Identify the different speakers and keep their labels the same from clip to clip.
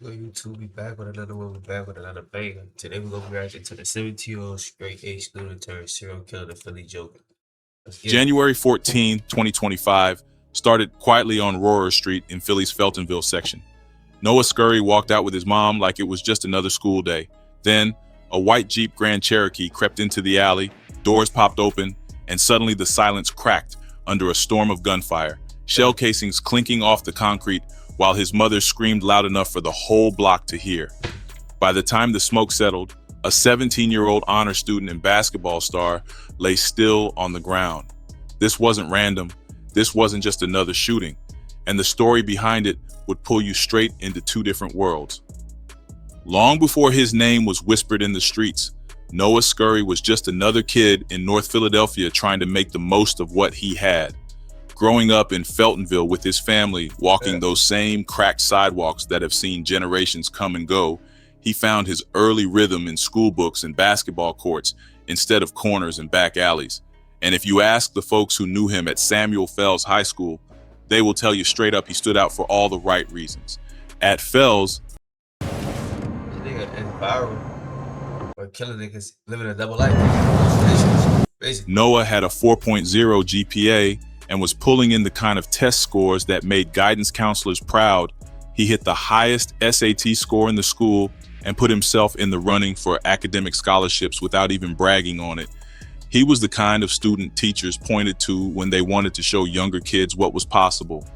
Speaker 1: Well, you two be back with another one. We back with another banger. Today we're gonna react to the 17-year-old straight A student turned serial killer, the Philly Joker. Let's get it.
Speaker 2: January 14, 2025, started quietly on Rohrer Street in Philly's Feltonville section. Noah Scurry walked out with his mom like it was just another school day. Then, a white Jeep Grand Cherokee crept into the alley, doors popped open, and suddenly the silence cracked under a storm of gunfire, shell casings clinking off the concrete while his mother screamed loud enough for the whole block to hear. By the time the smoke settled, a 17-year-old honor student and basketball star lay still on the ground. This wasn't random. This wasn't just another shooting. And the story behind it would pull you straight into two different worlds. Long before his name was whispered in the streets, Noah Scurry was just another kid in North Philadelphia trying to make the most of what he had. Growing up in Feltonville with his family, walking those same cracked sidewalks that have seen generations come and go, he found his early rhythm in school books and basketball courts instead of corners and back alleys. And if you ask the folks who knew him at Samuel Fells High School, they will tell you straight up he stood out for all the right reasons. At Fells,
Speaker 1: This nigga is viral for killing niggas living a double life. Basically.
Speaker 2: Noah had a 4.0 GPA and was pulling in the kind of test scores that made guidance counselors proud. He hit the highest SAT score in the school and put himself in the running for academic scholarships without even bragging on it. He was the kind of student teachers pointed to when they wanted to show younger kids what was possible.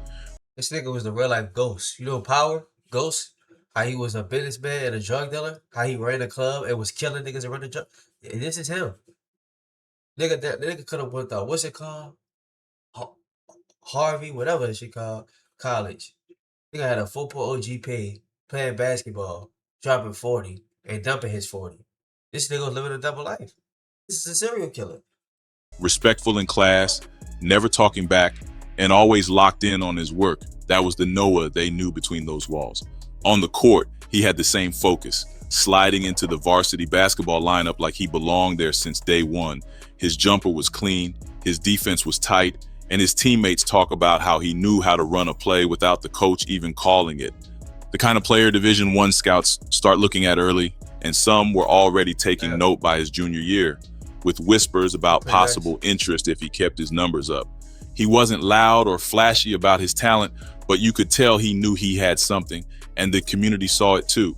Speaker 1: This nigga was the real life ghost. You know Power? Ghost? How he was a businessman and a drug dealer? How he ran a club and was killing niggas and running drug. This is him. Nigga, that nigga could have went to, what's it called? Harvey, whatever that shit called, college. Nigga had a 4.0 GPA, playing basketball, dropping 40, and dumping his 40. This nigga was living a double life. This is a serial killer.
Speaker 2: Respectful in class, never talking back, and always locked in on his work. That was the Noah they knew between those walls. On the court, he had the same focus, sliding into the varsity basketball lineup like he belonged there since day one. His jumper was clean, his defense was tight, and his teammates talk about how he knew how to run a play without the coach even calling it. The kind of player Division I scouts start looking at early, and some were already taking note by his junior year, with whispers about possible interest if he kept his numbers up. He wasn't loud or flashy about his talent, but you could tell he knew he had something, and the community saw it too.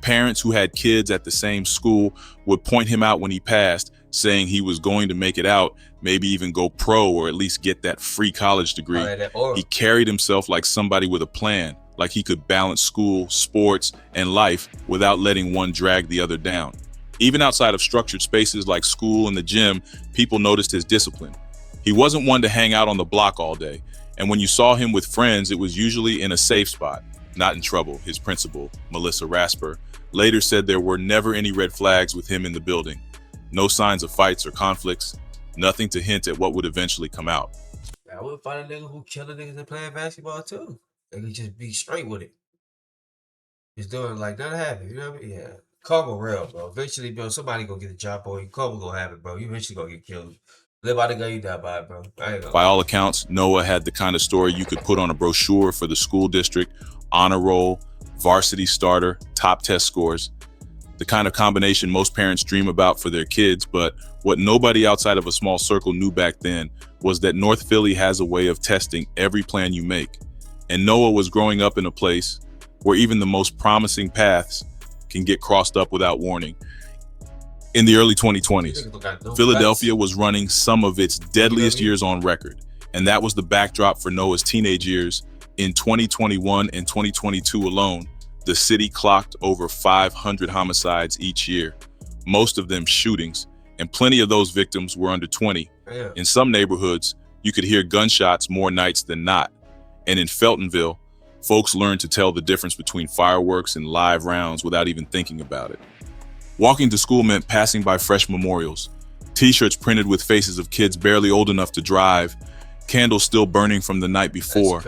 Speaker 2: Parents who had kids at the same school would point him out when he passed, saying he was going to make it out, maybe even go pro or at least get that free college degree. He carried himself like somebody with a plan, like he could balance school, sports, and life without letting one drag the other down. Even outside of structured spaces like school and the gym, people noticed his discipline. He wasn't one to hang out on the block all day, and when you saw him with friends, it was usually in a safe spot, not in trouble. His principal, Melissa Rasper, later said there were never any red flags with him in the building. No signs of fights or conflicts, nothing to hint at what would eventually come out.
Speaker 1: I would find a nigga who killing niggas and playing basketball too. They could just be straight with it. Just doing like nothing happened. You know what I mean? Yeah. Karma real, bro. Eventually, bro, somebody gonna get a job on you. Karma gonna happen, bro. You eventually gonna get killed. Live by the gun, you die by it, bro.
Speaker 2: By all accounts, Noah had the kind of story you could put on a brochure for the school district, honor roll, varsity starter, top test scores. The kind of combination most parents dream about for their kids, but what nobody outside of a small circle knew back then was that North Philly has a way of testing every plan you make. And Noah was growing up in a place where even the most promising paths can get crossed up without warning. In the early 2020s, Philadelphia was running some of its deadliest years on record, and that was the backdrop for Noah's teenage years. In 2021 and 2022 alone, the city clocked over 500 homicides each year, most of them shootings, and plenty of those victims were under 20. In some neighborhoods, you could hear gunshots more nights than not. And in Feltonville, folks learned to tell the difference between fireworks and live rounds without even thinking about it. Walking to school meant passing by fresh memorials, t-shirts printed with faces of kids barely old enough to drive, candles still burning from the night before.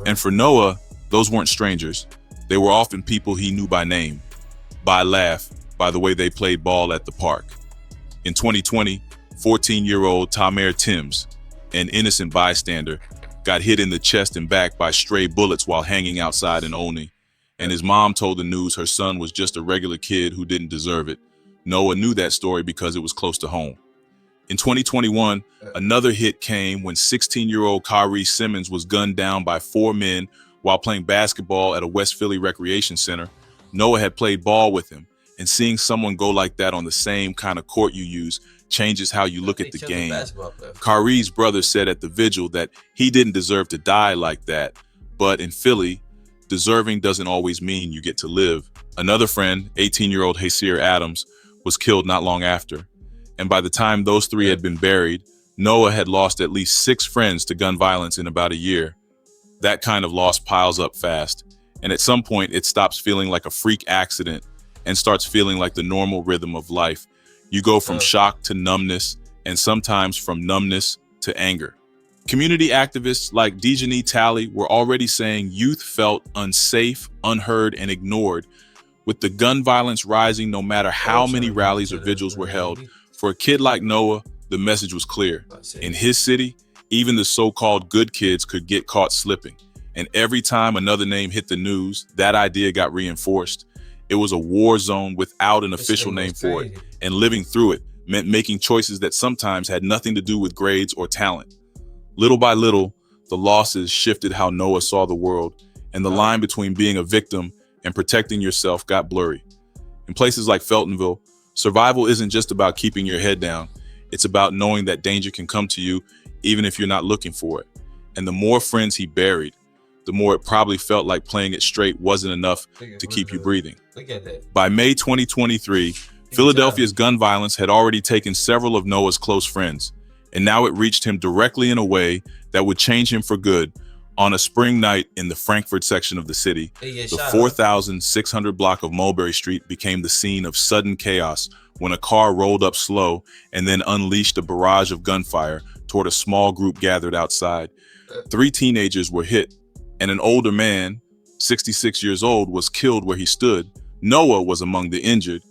Speaker 2: And for Noah, those weren't strangers. They were often people he knew by name, by laugh, by the way they played ball at the park. In 2020, 14-year-old Tamer Timms, an innocent bystander, got hit in the chest and back by stray bullets while hanging outside in Olney. and his mom told the news her son was just a regular kid who didn't deserve it. Noah knew that story because it was close to home. In 2021, another hit came when 16-year-old Kyrie Simmons was gunned down by 4 men while playing basketball at a West Philly recreation center. Noah had played ball with him, and seeing someone go like that on the same kind of court you use changes how you look at the game. Kyrie's brother said at the vigil that he didn't deserve to die like that, but in Philly, deserving doesn't always mean you get to live. Another friend, 18-year-old Hasir Adams, was killed not long after. And by the time those 3 had been buried, Noah had lost at least 6 friends to gun violence in about a year. That kind of loss piles up fast, and at some point it stops feeling like a freak accident and starts feeling like the normal rhythm of life. You go from shock to numbness, and sometimes from numbness to anger. Community activists like Dejani Talley were already saying youth felt unsafe, unheard, and ignored. With the gun violence rising, no matter how many rallies or vigils were held, for a kid like Noah, the message was clear. In his city, even the so-called good kids could get caught slipping. And every time another name hit the news, that idea got reinforced. It was a war zone without an official name for it, and living through it meant making choices that sometimes had nothing to do with grades or talent. Little by little, the losses shifted how Noah saw the world, and the line between being a victim and protecting yourself got blurry. In places like Feltonville, survival isn't just about keeping your head down. It's about knowing that danger can come to you even if you're not looking for it. And the more friends he buried, the more it probably felt like playing it straight wasn't enough to keep you breathing.
Speaker 1: Look at that.
Speaker 2: By May 2023, Philadelphia's gun violence had already taken several of Noah's close friends, and now it reached him directly in a way that would change him for good. On a spring night in the Frankfurt section of the city, the 4,600 block of Mulberry Street became the scene of sudden chaos when a car rolled up slow and then unleashed a barrage of gunfire toward a small group gathered outside. 3 teenagers were hit, and an older man, 66 years old, was killed where he stood. Noah was among the injured.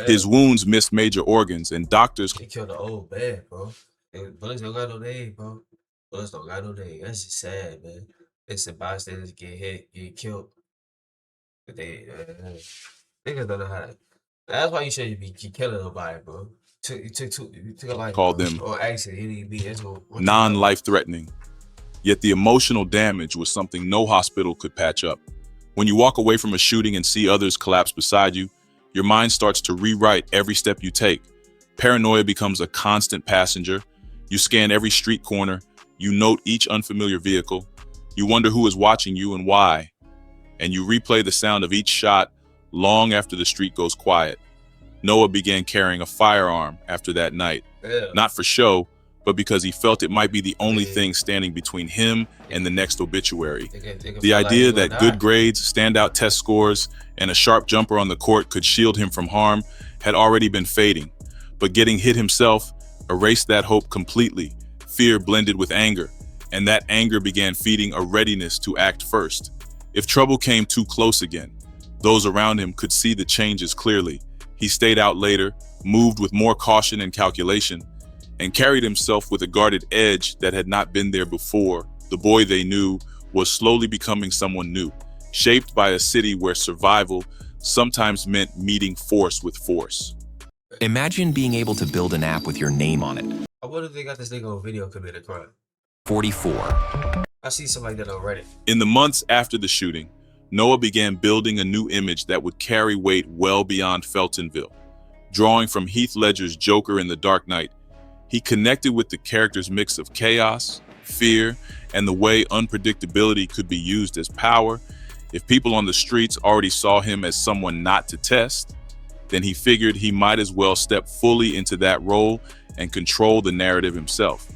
Speaker 2: His wounds missed major organs, and doctors...
Speaker 1: They killed an old man, bro. Bullets don't got no name, bro. Bullets don't got no name. That's just sad, man. It's the bystanders get hit, get killed. But niggas don't know how to... That's why you shouldn't be killing nobody, bro. You took a life,
Speaker 2: called them
Speaker 1: or accident,
Speaker 2: non-life-threatening. Yet the emotional damage was something no hospital could patch up. When you walk away from a shooting and see others collapse beside you, your mind starts to rewrite every step you take. Paranoia becomes a constant passenger. You scan every street corner. You note each unfamiliar vehicle. You wonder who is watching you and why. And you replay the sound of each shot long after the street goes quiet. Noah began carrying a firearm after that night. Not for show, but because he felt it might be the only thing standing between him and the next obituary. The idea that good grades, standout test scores, and a sharp jumper on the court could shield him from harm had already been fading. But getting hit himself erased that hope completely. Fear blended with anger, and that anger began feeding a readiness to act first. If trouble came too close again, those around him could see the changes clearly. He stayed out later, moved with more caution and calculation, and carried himself with a guarded edge that had not been there before. The boy they knew was slowly becoming someone new, shaped by a city where survival sometimes meant meeting force with force.
Speaker 3: Imagine being able to build an app with your name on it.
Speaker 1: I wonder if they got this nigga on video commit a crime.
Speaker 3: 44.
Speaker 1: I see something like that on Reddit.
Speaker 2: In the months after the shooting, Noah began building a new image that would carry weight well beyond Feltonville. Drawing from Heath Ledger's Joker in The Dark Knight, he connected with the character's mix of chaos, fear, and the way unpredictability could be used as power. If people on the streets already saw him as someone not to test, then he figured he might as well step fully into that role and control the narrative himself.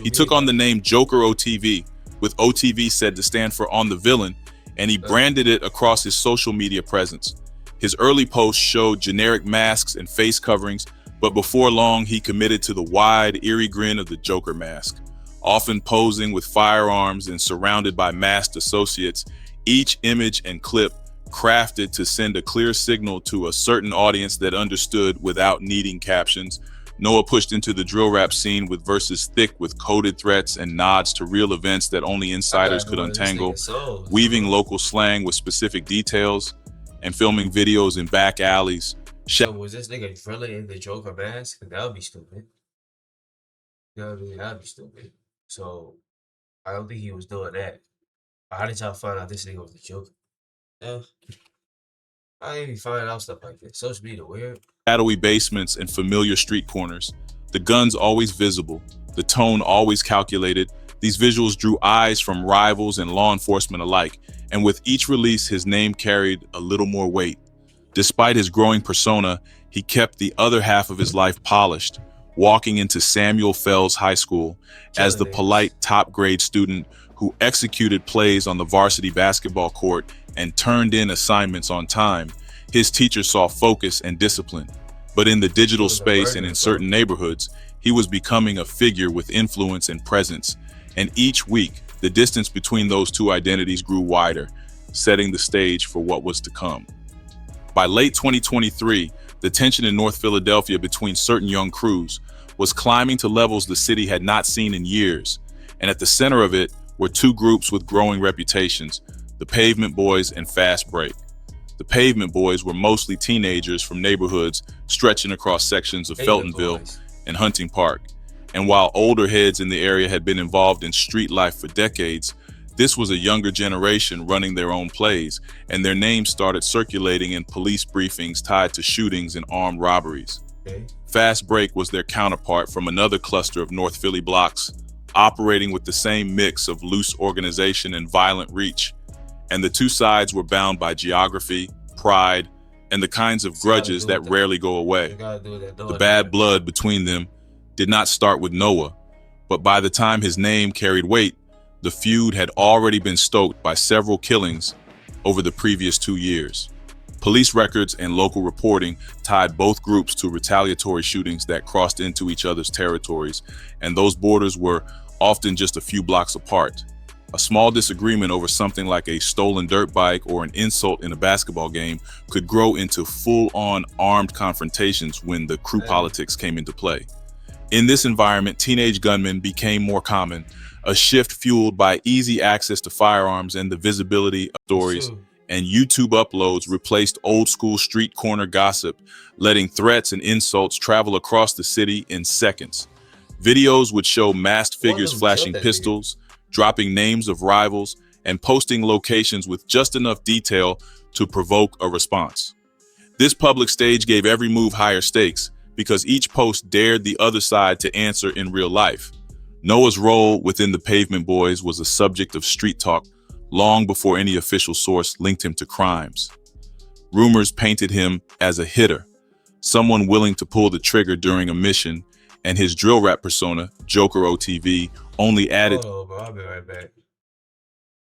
Speaker 2: He took on the name Joker OTV, with OTV said to stand for On the Villain, and he branded it across his social media presence. His early posts showed generic masks and face coverings, but before long he committed to the wide, eerie grin of the Joker mask. Often posing with firearms and surrounded by masked associates, each image and clip crafted to send a clear signal to a certain audience that understood without needing captions. Noah pushed into the drill rap scene with verses thick with coded threats and nods to real events that only insiders could untangle, weaving local slang with specific details, and filming videos in back alleys.
Speaker 1: So was this nigga really in the Joker mask? That would be stupid. That would be stupid. So I don't think he was doing that. How did y'all find out this nigga was the Joker? Yeah. I didn't even find out stuff like this. Social media weird.
Speaker 2: Shadowy basements and familiar street corners. The guns always visible, the tone always calculated. These visuals drew eyes from rivals and law enforcement alike, and with each release, his name carried a little more weight. Despite his growing persona, he kept the other half of his life polished, walking into Samuel Fells High School as the polite top-grade student who executed plays on the varsity basketball court and turned in assignments on time. His teachers saw focus and discipline. But in the digital space and in certain neighborhoods, he was becoming a figure with influence and presence. And each week, the distance between those two identities grew wider, setting the stage for what was to come. By late 2023, the tension in North Philadelphia between certain young crews was climbing to levels the city had not seen in years. And at the center of it were two groups with growing reputations, the Pavement Boys and Fast Break. The Pavement Boys were mostly teenagers from neighborhoods stretching across sections of Feltonville and Hunting Park. And while older heads in the area had been involved in street life for decades, this was a younger generation running their own plays, and their names started circulating in police briefings tied to shootings and armed robberies. Fast Break was their counterpart from another cluster of North Philly blocks, operating with the same mix of loose organization and violent reach. And the two sides were bound by geography, pride, and the kinds of grudges that rarely go away. The bad blood between them did not start with Noah, but by the time his name carried weight, the feud had already been stoked by several killings over the previous 2 years. Police records and local reporting tied both groups to retaliatory shootings that crossed into each other's territories, and those borders were often just a few blocks apart. A small disagreement over something like a stolen dirt bike or an insult in a basketball game could grow into full-on armed confrontations when the crew politics came into play. In this environment, teenage gunmen became more common, a shift fueled by easy access to firearms and the visibility of stories, and YouTube uploads replaced old-school street corner gossip, letting threats and insults travel across the city in seconds. Videos would show masked figures flashing pistols, dropping names of rivals, and posting locations with just enough detail to provoke a response. This public stage gave every move higher stakes because each post dared the other side to answer in real life. Noah's role within the Pavement Boys was a subject of street talk long before any official source linked him to crimes. Rumors painted him as a hitter, someone willing to pull the trigger during a mission, and his drill rap persona, Joker OTV, only added
Speaker 1: Hold on, bro. I'll be right back.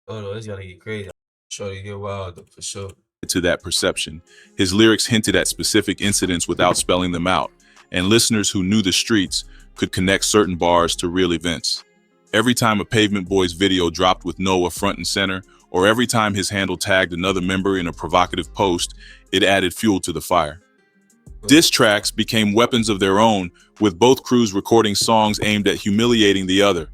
Speaker 1: Hold on, it's gonna get crazy. Shorty get wild though, for sure.
Speaker 2: to that perception. His lyrics hinted at specific incidents without spelling them out, and listeners who knew the streets could connect certain bars to real events. Every time a Pavement Boys video dropped with Noah front and center, or every time his handle tagged another member in a provocative post, it added fuel to the fire. Diss tracks became weapons of their own, with both crews recording songs aimed at humiliating the other.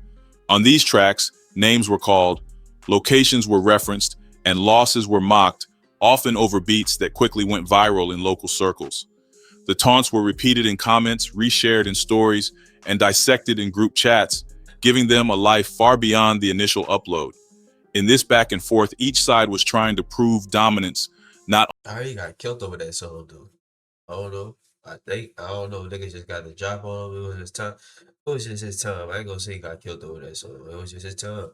Speaker 2: On these tracks, names were called, locations were referenced, and losses were mocked, often over beats that quickly went viral in local circles. The taunts were repeated in comments, reshared in stories, and dissected in group chats, giving them a life far beyond the initial upload. In this back and forth, each side was trying to prove dominance, not
Speaker 1: I heard he got killed over that solo, dude. I don't know. I don't know. Niggas just got the drop on him. It was his time. It was just his time. I ain't gonna say he got killed over that solo. It was just his time.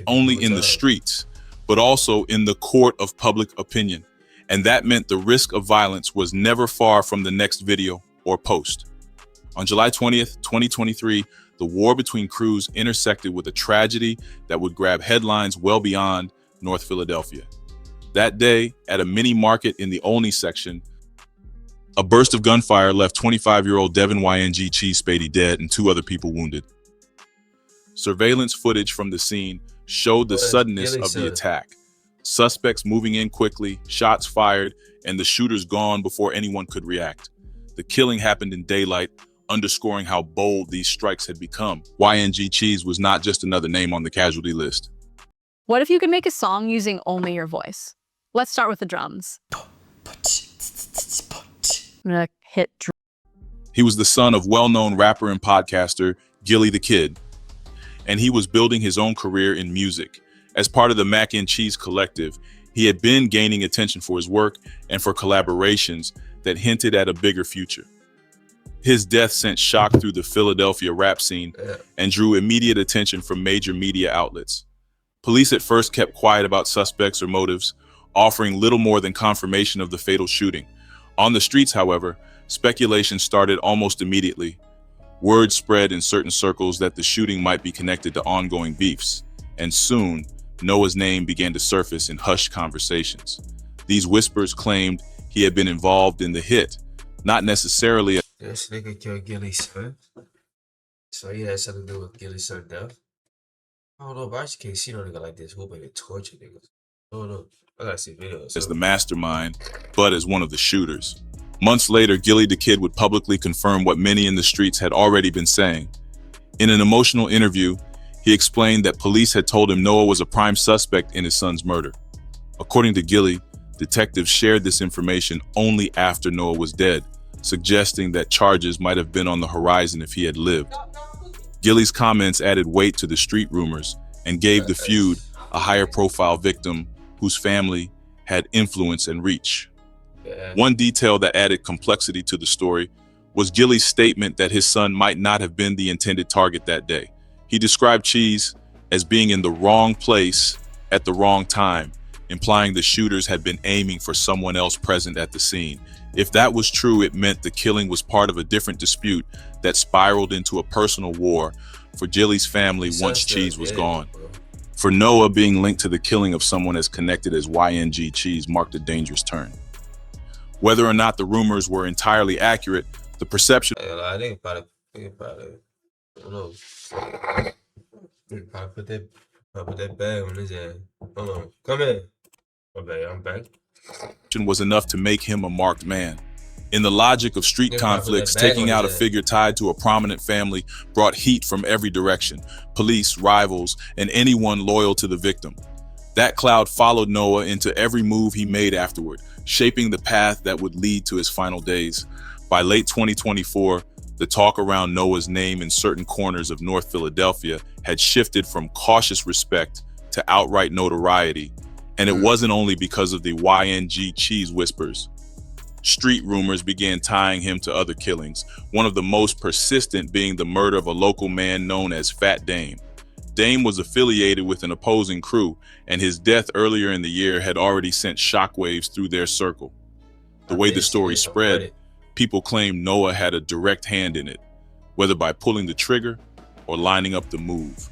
Speaker 2: only in the streets, but also in the court of public opinion. And that meant the risk of violence was never far from the next video or post. On July 20th, 2023, the war between crews intersected with a tragedy that would grab headlines well beyond North Philadelphia. That day, at a mini market in the Olney section, a burst of gunfire left 25-year-old Devin YNG Cheese Spady dead and 2 other people wounded. Surveillance footage from the scene showed the suddenness of the attack. Suspects moving in quickly, shots fired, and the shooters gone before anyone could react. The killing happened in daylight, underscoring how bold these strikes had become. YNG Cheese was not just another name on the casualty list.
Speaker 4: What if you could make a song using only your voice? Let's start with the drums. I'm gonna hit drum.
Speaker 2: He was the son of well-known rapper and podcaster Gilly the Kid, and he was building his own career in music. As part of the Mac and Cheese Collective, he had been gaining attention for his work and for collaborations that hinted at a bigger future. His death sent shock through the Philadelphia rap scene and drew immediate attention from major media outlets. Police at first kept quiet about suspects or motives, offering little more than confirmation of the fatal shooting. On the streets, however, speculation started almost immediately. Word spread in certain circles that the shooting might be connected to ongoing beefs, and soon, Noah's name began to surface in hushed conversations. These whispers claimed he had been involved in the hit, not necessarily.
Speaker 1: This nigga killed Gilly's son. So he had something to do with Gilly's son death. I don't know, but I just can't see no nigga like this who been torture niggas. I don't know. I gotta see videos.
Speaker 2: As the mastermind, but as one of the shooters. Months later, Gilly the Kid would publicly confirm what many in the streets had already been saying. In an emotional interview, he explained that police had told him Noah was a prime suspect in his son's murder. According to Gilly, detectives shared this information only after Noah was dead, suggesting that charges might have been on the horizon if he had lived. Gilly's comments added weight to the street rumors and gave the feud a higher profile victim whose family had influence and reach. One detail that added complexity to the story was Gilly's statement that his son might not have been the intended target that day. He described Cheese as being in the wrong place at the wrong time, implying the shooters had been aiming for someone else present at the scene. If that was true, it meant the killing was part of a different dispute that spiraled into a personal war for Gilly's family once Cheese was gone. For Noah, being linked to the killing of someone as connected as YNG Cheese marked a dangerous turn. Whether or not the rumors were entirely accurate, the perception.
Speaker 1: I think probably, I don't know. They probably put that bag on his ass. Hold on, come in. Okay, I'm back.
Speaker 2: Was enough to make him a marked man. In the logic of street conflicts, taking out a figure tied to a prominent family brought heat from every direction: police, rivals, and anyone loyal to the victim. That cloud followed Noah into every move he made afterward, shaping the path that would lead to his final days. By late 2024, the talk around Noah's name in certain corners of North Philadelphia had shifted from cautious respect to outright notoriety. And it wasn't only because of the YNG Cheese whispers. Street rumors began tying him to other killings, one of the most persistent being the murder of a local man known as Fat Dame. Dame was affiliated with an opposing crew, and his death earlier in the year had already sent shockwaves through their circle. The way the story spread, people claimed Noah had a direct hand in it, whether by pulling the trigger or lining up the move.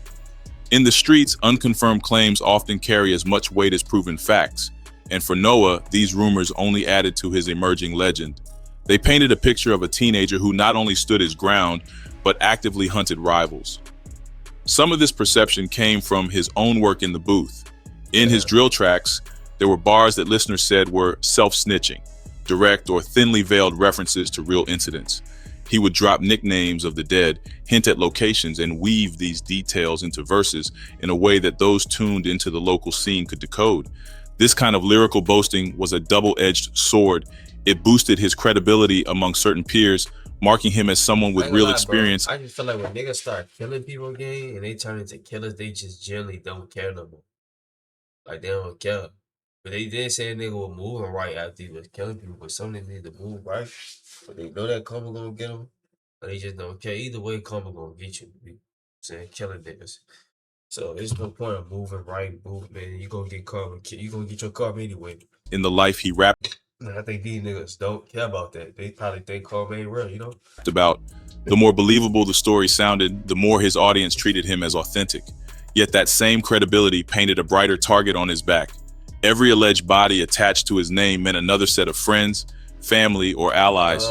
Speaker 2: In the streets, unconfirmed claims often carry as much weight as proven facts, and for Noah, these rumors only added to his emerging legend. They painted a picture of a teenager who not only stood his ground, but actively hunted rivals. Some of this perception came from his own work in the booth. In his drill tracks, there were bars that listeners said were self-snitching, direct or thinly veiled references to real incidents. He would drop nicknames of the dead, hint at locations, and weave these details into verses in a way that those tuned into the local scene could decode. This kind of lyrical boasting was a double-edged sword. It boosted his credibility among certain peers, marking him as someone with real experience.
Speaker 1: Bro. I just feel like when niggas start killing people again and they turn into killers, they just generally don't care no more. Like, they don't care. But they did say a nigga was moving right after he was killing people, but some niggas need to move right. But they know that karma gonna get them, but they just don't care. Either way, karma gonna get you. You know, saying killing niggas. So there's no point of moving right, man. You gonna get karma. You gonna get your karma anyway.
Speaker 2: In the life he rapped
Speaker 1: I think these niggas don't care about that. They probably think karma ain't real, you know?
Speaker 2: about, the more believable the story sounded, the more his audience treated him as authentic. Yet that same credibility painted a brighter target on his back. Every alleged body attached to his name meant another set of friends, family, or allies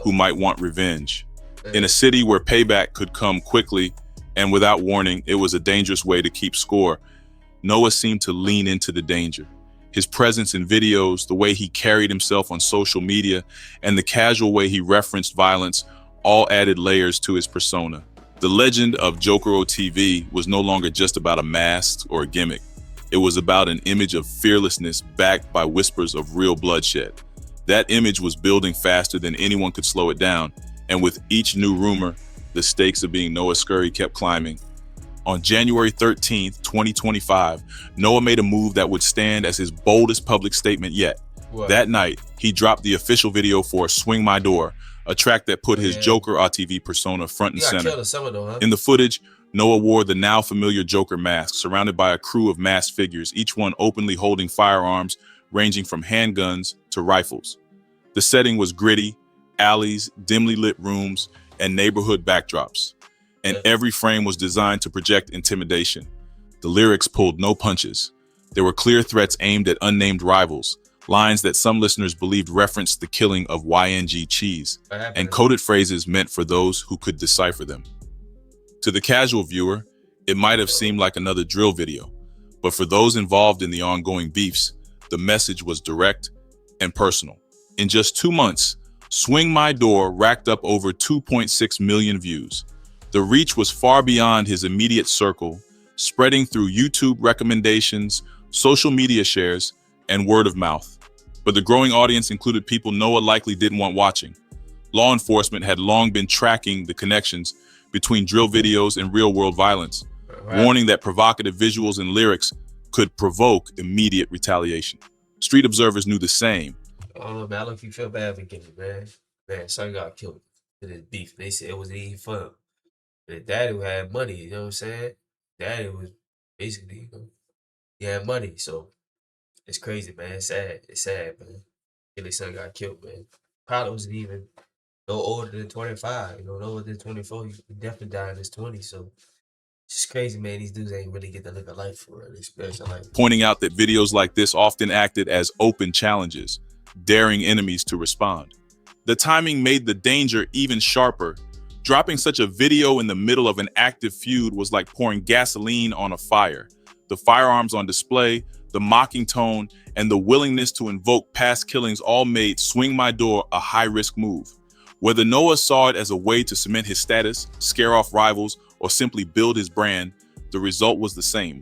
Speaker 2: who might want revenge. In a city where payback could come quickly and without warning, it was a dangerous way to keep score. Noah seemed to lean into the danger. His presence in videos, the way he carried himself on social media, and the casual way he referenced violence all added layers to his persona. The legend of Joker OTV was no longer just about a mask or a gimmick. It was about an image of fearlessness backed by whispers of real bloodshed. That image was building faster than anyone could slow it down, and with each new rumor, the stakes of being Noah Scurry kept climbing. On January 13th, 2025, Noah made a move that would stand as his boldest public statement yet.
Speaker 1: What?
Speaker 2: That night, he dropped the official video for Swing My Door, a track that put his Joker OTV persona front and
Speaker 1: He got
Speaker 2: center.
Speaker 1: killed in summer though, huh?
Speaker 2: In the footage, Noah wore the now familiar Joker mask, surrounded by a crew of masked figures, each one openly holding firearms ranging from handguns to rifles. The setting was gritty, alleys, dimly lit rooms, and neighborhood backdrops. And every frame was designed to project intimidation. The lyrics pulled no punches. There were clear threats aimed at unnamed rivals, lines that some listeners believed referenced the killing of YNG Cheese, and coded phrases meant for those who could decipher them. To the casual viewer, it might have seemed like another drill video, but for those involved in the ongoing beefs, the message was direct and personal. In just 2 months, Swing My Door racked up over 2.6 million views. The reach was far beyond his immediate circle, spreading through YouTube recommendations, social media shares, and word of mouth. But the growing audience included people Noah likely didn't want watching. Law enforcement had long been tracking the connections between drill videos and real-world violence, warning that provocative visuals and lyrics could provoke immediate retaliation. Street observers knew the same.
Speaker 1: I don't know, man. I look, you feel bad for getting man. Man, son got killed in this beef. They said it wasn't even fun. The daddy who had money, you know what I'm saying? Daddy was basically, he had money. So it's crazy, man. It's sad. It's sad, man. His son got killed, man. Probably wasn't even no older than 25. No older than 24. He definitely died in his 20s. So it's just crazy, man. These dudes ain't really get to live a life for real. Experience a life.
Speaker 2: Pointing out that videos like this often acted as open challenges, daring enemies to respond. The timing made the danger even sharper. Dropping such a video in the middle of an active feud was like pouring gasoline on a fire. The firearms on display, the mocking tone, and the willingness to invoke past killings all made Swing My Door a high-risk move. Whether Noah saw it as a way to cement his status, scare off rivals, or simply build his brand, the result was the same.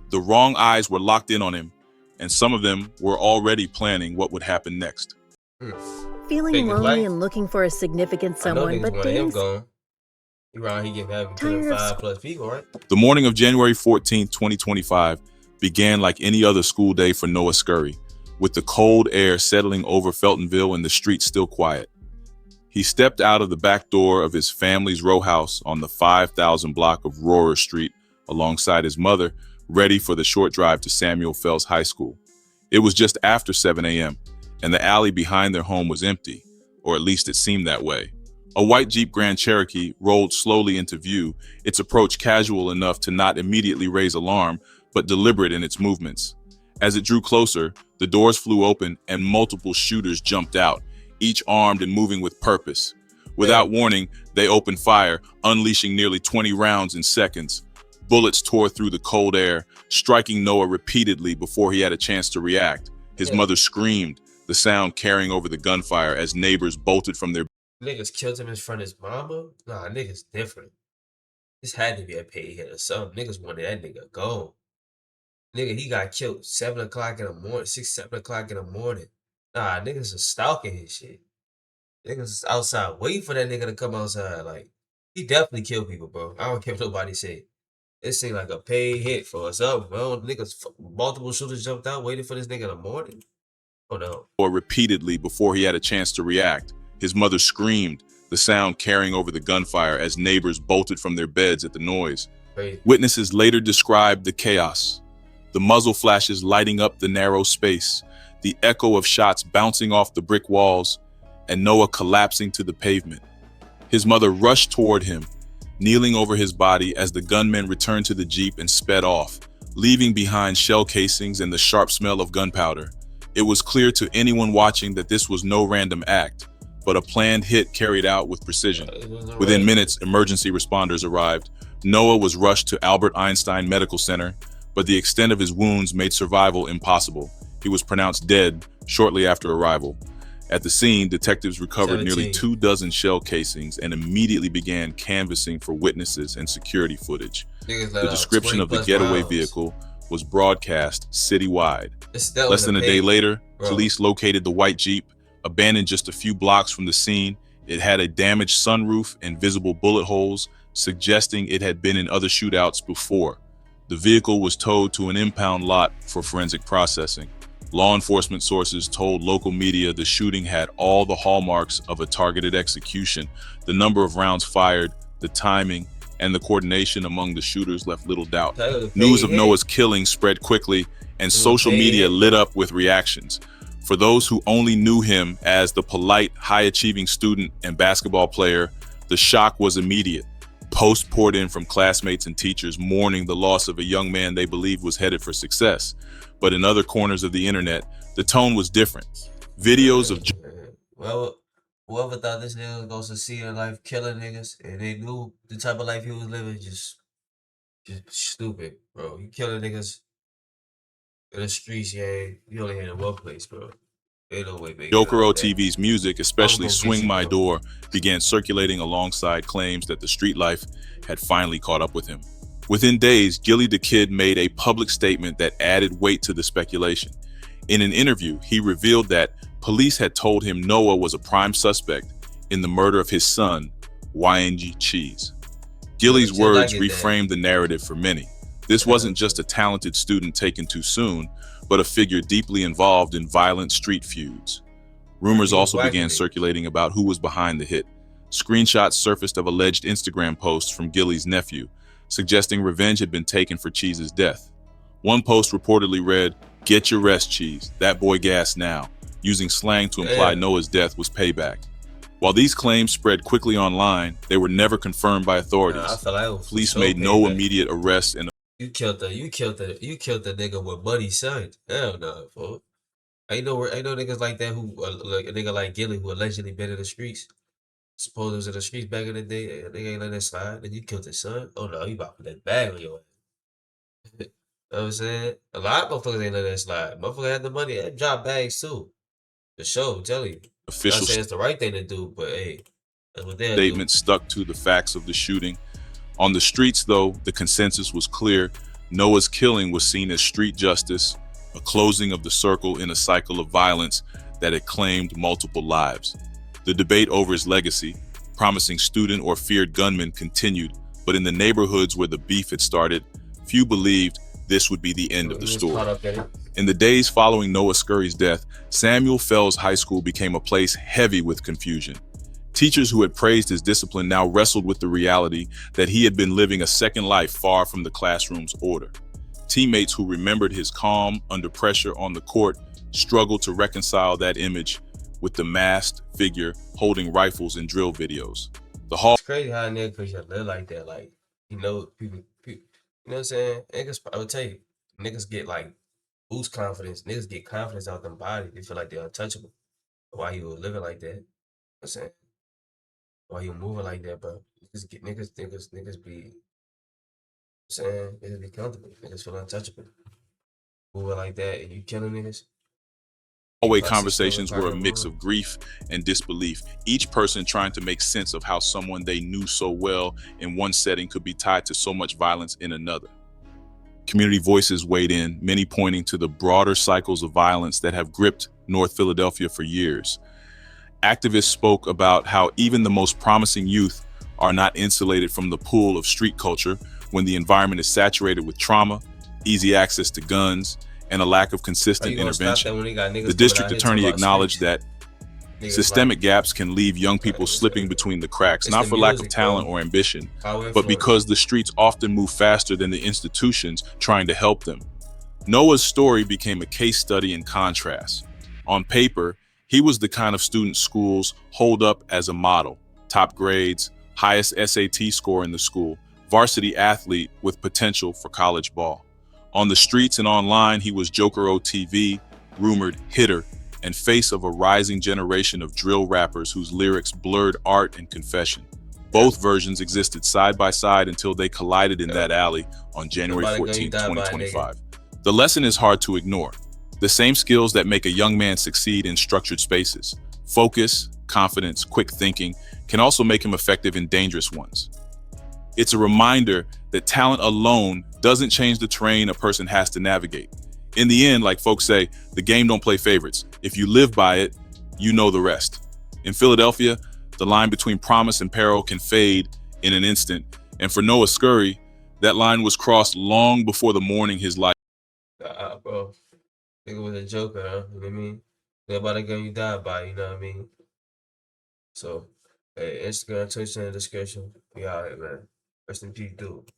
Speaker 2: The wrong eyes were locked in on him, and some of them were already planning what would happen next.
Speaker 5: Feeling
Speaker 1: Big
Speaker 5: lonely
Speaker 1: life.
Speaker 5: and looking for a significant
Speaker 1: I know
Speaker 5: someone,
Speaker 1: niggas
Speaker 5: but
Speaker 1: want him
Speaker 5: things
Speaker 1: gone. He around, he get having
Speaker 5: Tired of
Speaker 1: 5+ people, right?
Speaker 2: The morning of January 14th, 2025 began like any other school day for Noah Scurry, with the cold air settling over Feltonville and the streets still quiet. He stepped out of the back door of his family's row house on the 5,000 block of Rohrer Street alongside his mother, ready for the short drive to Samuel Fells High School. It was just after 7 a.m., and the alley behind their home was empty, or at least it seemed that way. A white Jeep Grand Cherokee rolled slowly into view, its approach casual enough to not immediately raise alarm, but deliberate in its movements. As it drew closer, the doors flew open and multiple shooters jumped out, each armed and moving with purpose. Without warning, they opened fire, unleashing nearly 20 rounds in seconds. Bullets tore through the cold air, striking Noah repeatedly before he had a chance to react. His mother screamed, the sound carrying over the gunfire as neighbors bolted from their
Speaker 1: Niggas killed him in front of his mama? Nah, niggas different. This had to be a paid hit or something. Niggas wanted that nigga gone. Nigga, he got killed 7 o'clock in the morning, 6, 7 o'clock in the morning. Nah, niggas are stalking his shit. Niggas is outside waiting for that nigga to come outside. Like, he definitely killed people, bro. I don't care what nobody say. It seemed like a paid hit for us up, bro. Niggas, multiple shooters jumped out waiting for this nigga in the morning. Oh no.
Speaker 2: door repeatedly before he had a chance to react. His mother screamed, the sound carrying over the gunfire as neighbors bolted from their beds at the noise.
Speaker 1: Crazy.
Speaker 2: Witnesses later described the chaos, the muzzle flashes lighting up the narrow space, the echo of shots bouncing off the brick walls, and Noah collapsing to the pavement. His mother rushed toward him, kneeling over his body as the gunmen returned to the Jeep and sped off, leaving behind shell casings and the sharp smell of gunpowder. It was clear to anyone watching that this was no random act, but a planned hit carried out with precision. Within minutes, emergency responders arrived. Noah was rushed to Albert Einstein Medical Center, but the extent of his wounds made survival impossible. He was pronounced dead shortly after arrival. At the scene, detectives recovered nearly
Speaker 1: 17.
Speaker 2: 24 shell casings and immediately began canvassing for witnesses and security footage.
Speaker 1: Niggas
Speaker 2: The
Speaker 1: let out
Speaker 2: description
Speaker 1: 20
Speaker 2: of the
Speaker 1: plus
Speaker 2: getaway
Speaker 1: rounds.
Speaker 2: vehicle was broadcast citywide.
Speaker 1: That
Speaker 2: Less
Speaker 1: was
Speaker 2: than a day
Speaker 1: bait,
Speaker 2: later,
Speaker 1: bro.
Speaker 2: police located the white Jeep, abandoned just a few blocks from the scene. It had a damaged sunroof and visible bullet holes, suggesting it had been in other shootouts before. The vehicle was towed to an impound lot for forensic processing. Law enforcement sources told local media the shooting had all the hallmarks of a targeted execution. The number of rounds fired, the timing, and the coordination among the shooters left little doubt.
Speaker 1: That was a
Speaker 2: News
Speaker 1: paid
Speaker 2: of
Speaker 1: hit.
Speaker 2: Noah's killing spread quickly, and
Speaker 1: was a
Speaker 2: social
Speaker 1: paid
Speaker 2: media
Speaker 1: hit.
Speaker 2: lit up with reactions. For those who only knew him as the polite, high-achieving student and basketball player, the shock was immediate. Posts poured in from classmates and teachers mourning the loss of a young man they believed was headed for success. But in other corners of the internet, the tone was different. Videos of
Speaker 1: Well, whoever thought this nigga was gonna succeed in life killing niggas and they knew the type of life he was living, just stupid, bro. You killing niggas in the streets, yeah. You only had in one place, bro. Ain't no way, baby.
Speaker 2: Joker OTV's music, especially
Speaker 1: I'm gonna
Speaker 2: Swing
Speaker 1: get
Speaker 2: My
Speaker 1: you, bro.
Speaker 2: Door, began circulating alongside claims that the street life had finally caught up with him. Within days, Gilly the Kid made a public statement that added weight to the speculation. In an interview, he revealed that police had told him Noah was a prime suspect in the murder of his son, YNG Cheese. Gilly's
Speaker 1: Just like
Speaker 2: words
Speaker 1: it, Dad.
Speaker 2: reframed the narrative for many. This wasn't just a talented student taken too soon, but a figure deeply involved in violent street feuds. Rumors
Speaker 1: He was
Speaker 2: also began
Speaker 1: whacking it.
Speaker 2: circulating about who was behind the hit. Screenshots surfaced of alleged Instagram posts from Gilly's nephew, suggesting revenge had been taken for Cheese's death. One post reportedly read, "Get your rest, Cheese. That boy gas now," using slang to imply
Speaker 1: Damn.
Speaker 2: Noah's death was payback. While these claims spread quickly online, they were never confirmed by authorities.
Speaker 1: Nah, I feel like it was
Speaker 2: Police
Speaker 1: so
Speaker 2: made no
Speaker 1: payback.
Speaker 2: immediate arrests and
Speaker 1: You killed the nigga with money, son. Hell no, folks. Ain't no niggas like that who like a nigga like Gilly who allegedly been in the streets. Suppose it was in the streets back in the day. A nigga ain't let that slide. Then you killed his son. Oh no, you about to put that bag on your ass. You know what I'm saying? A lot of motherfuckers ain't let that slide. Motherfucker had the money. They drop bags too. The show, I'm telling you. Not
Speaker 2: official
Speaker 1: saying it's the right thing to do, but hey, that's what they'll
Speaker 2: statements stuck to the facts of the shooting. On the streets, though, the consensus was clear. Noah's killing was seen as street justice, a closing of the circle in a cycle of violence that had claimed multiple lives. The debate over his legacy, promising student or feared gunman, continued, but in the neighborhoods where the beef had started, few believed this would be the end
Speaker 1: do.
Speaker 2: of the
Speaker 1: He was
Speaker 2: story.
Speaker 1: caught up in it.
Speaker 2: In the days following Noah Scurry's death, Samuel Fells High School became a place heavy with confusion. Teachers who had praised his discipline now wrestled with the reality that he had been living a second life far from the classroom's order. Teammates who remembered his calm under pressure on the court struggled to reconcile that image with the masked figure holding rifles in drill videos. The hall
Speaker 1: It's crazy how a nigga could live like that. Like, you know, people, you know what I'm saying? Niggas, I would tell you, niggas get like boost confidence. Niggas get confidence out them body. They feel like they're untouchable. Why you living like that? You know what I'm saying? Why you moving like that, bro? Niggas be, you know what I'm saying? Niggas be comfortable. Niggas feel untouchable. Moving like that and you killing niggas.
Speaker 2: hallway
Speaker 1: Classic
Speaker 2: conversations
Speaker 1: story,
Speaker 2: were a
Speaker 1: Parker
Speaker 2: mix
Speaker 1: Moore.
Speaker 2: of grief and disbelief, each person trying to make sense of how someone they knew so well in one setting could be tied to so much violence in another. Community voices weighed in, many pointing to the broader cycles of violence that have gripped North Philadelphia for years. Activists spoke about how even the most promising youth are not insulated from the pool of street culture when the environment is saturated with trauma, easy access to guns, and a lack of
Speaker 1: How
Speaker 2: consistent
Speaker 1: you gonna stop that
Speaker 2: intervention.
Speaker 1: when they got niggas
Speaker 2: The
Speaker 1: coming
Speaker 2: district
Speaker 1: out here
Speaker 2: attorney
Speaker 1: talking about
Speaker 2: acknowledged
Speaker 1: streets?
Speaker 2: that
Speaker 1: Niggas
Speaker 2: systemic
Speaker 1: like,
Speaker 2: gaps can leave young people
Speaker 1: Right,
Speaker 2: slipping
Speaker 1: right.
Speaker 2: between the cracks,
Speaker 1: It's
Speaker 2: not
Speaker 1: the
Speaker 2: for lack of
Speaker 1: music,
Speaker 2: talent
Speaker 1: bro.
Speaker 2: or ambition,
Speaker 1: Power
Speaker 2: but
Speaker 1: influence.
Speaker 2: because the streets often move faster than the institutions trying to help them. Noah's story became a case study in contrast. On paper, he was the kind of student schools hold up as a model: top grades, highest SAT score in the school, varsity athlete with potential for college ball. On the streets and online, he was Joker OTV, rumored hitter, and face of a rising generation of drill rappers whose lyrics blurred art and confession. Both versions existed side by side until they collided in that alley on January
Speaker 1: Somebody
Speaker 2: 14,
Speaker 1: died by a nigga.
Speaker 2: 2025. The lesson is hard to ignore. The same skills that make a young man succeed in structured spaces, focus, confidence, quick thinking, can also make him effective in dangerous ones. It's a reminder that talent alone doesn't change the terrain a person has to navigate. In the end, like folks say, the game don't play favorites. If you live by it, you know the rest. In Philadelphia, the line between promise and peril can fade in an instant. And for Noah Scurry, that line was crossed long before the morning his life.
Speaker 1: Bro. Nigga was a joker, huh? You know what I mean? Live by the gun you die by, you know what I mean? So, hey, Instagram, Twitter in the description. We out here, man. Rest in peace, dude.